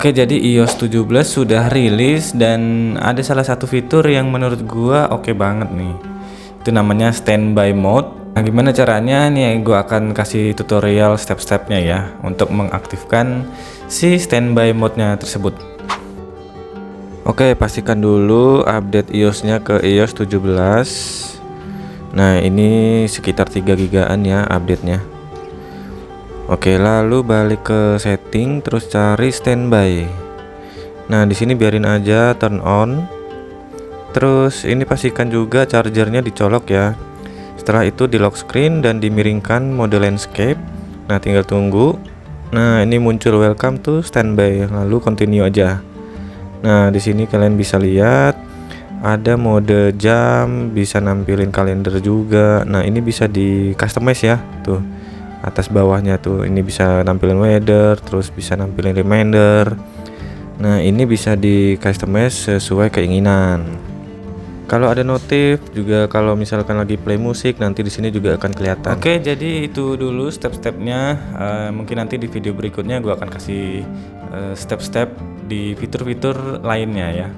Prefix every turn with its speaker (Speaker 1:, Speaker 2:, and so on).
Speaker 1: Oke, jadi iOS 17 sudah rilis dan ada salah satu fitur yang menurut gua oke banget nih. Itu namanya standby mode. Nah, gimana caranya nih? Gua akan kasih tutorial step-stepnya ya untuk mengaktifkan si standby mode-nya tersebut. Oke, pastikan dulu update iOS-nya ke iOS 17. Nah, ini sekitar 3 gigaan ya update-nya. Oke, lalu balik ke setting terus cari standby. Nah, di sini biarin aja turn on. Terus ini pastikan juga chargernya dicolok ya. Setelah itu di lock screen dan dimiringkan mode landscape. Nah, tinggal tunggu. Nah, ini muncul welcome to standby, lalu continue aja. Nah, di sini kalian bisa lihat ada mode jam, bisa nampilin kalender juga. Nah, ini bisa di customize ya. Tuh, atas bawahnya tuh ini bisa nampilin weather, terus bisa nampilin reminder. Nah, ini bisa di customize sesuai keinginan. Kalau ada notif juga, kalau misalkan lagi play musik nanti di sini juga akan kelihatan. Oke, jadi itu dulu step-stepnya. Mungkin nanti di video berikutnya gua akan kasih step-step di fitur-fitur lainnya ya.